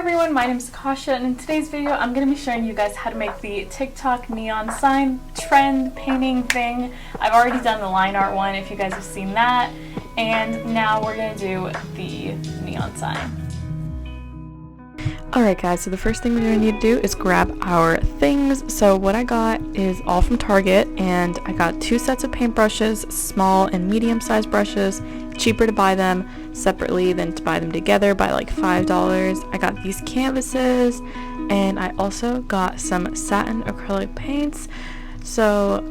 everyone, my name is Kasha, and in today's video I'm going to be showing you guys how to make the TikTok neon sign trend painting thing. I've already done the line art one if you guys have seen that, and now we're going to do the neon sign. Alright guys, so the first thing we're going to need to do is grab our things. So what I got is all from Target, and I got 2 sets of paintbrushes, small and medium sized brushes. Cheaper to buy them separately than to buy them together by like $5. I got these canvases, and I also got some satin acrylic paints. So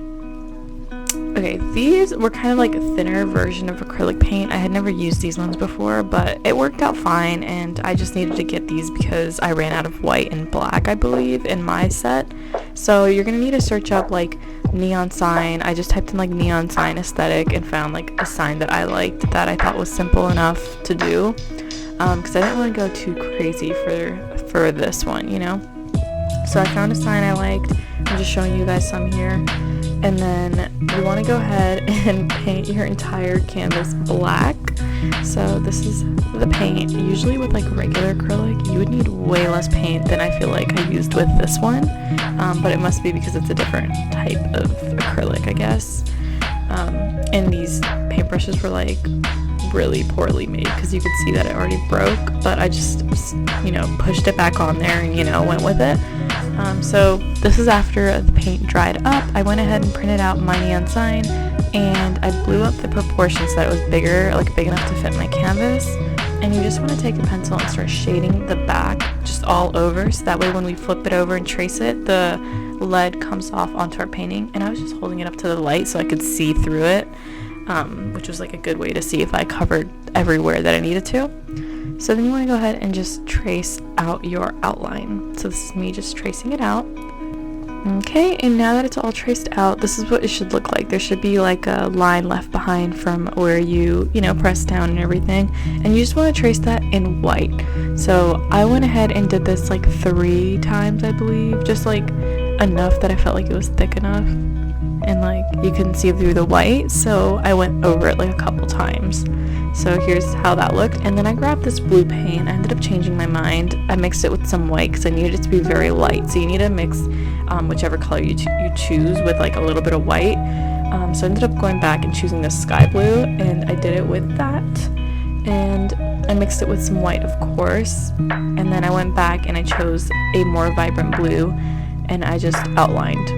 okay, these were kind of like a thinner version of acrylic paint. I had never used these ones before, but it worked out fine, and I just needed to get these because I ran out of white and black, I believe, in my set. So you're gonna need to search up like neon sign. I just typed in like neon sign aesthetic and found like a sign that I liked that I thought was simple enough to do, because I didn't want to go too crazy for this one, you know. So I found a sign I liked. I'm just showing you guys some here. And then you want to go ahead and paint your entire canvas black. So this is the paint. Usually with like regular acrylic, you would need way less paint than I feel like I used with this one. But it must be because it's a different type of acrylic, I guess. And these paintbrushes were like really poorly made because you could see that it already broke. But I just, you know, pushed it back on there and, you know, went with it. So this is after the paint dried up. I went ahead and printed out my neon sign, and I blew up the proportions so that it was bigger, like big enough to fit my canvas. And you just want to take a pencil and start shading the back just all over, so that way when we flip it over and trace it, the lead comes off onto our painting. And I was just holding it up to the light so I could see through it, which was like a good way to see if I covered everywhere that I needed to. So then you want to go ahead and just trace out your outline. So this is me just tracing it out. Okay, and now that it's all traced out, this is what it should look like. There should be like a line left behind from where you know, press down and everything. And you just want to trace that in white. So I went ahead and did this like 3 times, I believe. Just like enough that I felt like it was thick enough. And like you couldn't see through the white, so I went over it like a couple times. So here's how that looked. And then I grabbed this blue paint. I ended up changing my mind. I mixed it with some white because I needed it to be very light. So you need to mix whichever color you choose with like a little bit of white. So I ended up going back and choosing this sky blue, and I did it with that. And I mixed it with some white, of course. And then I went back and I chose a more vibrant blue, and I just outlined.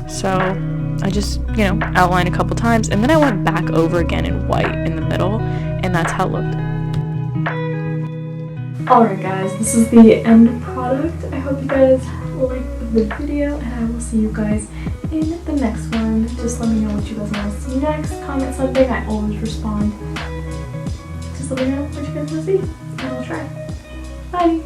So I just, you know, outlined a couple times, and then I went back over again in white in the middle, and that's how it looked. Alright guys, this is the end product. I hope you guys liked the video, and I will see you guys in the next one. Just let me know what you guys want to see next. Comment something, I always respond. Just let me know what you guys want to see, and I'll try. Bye!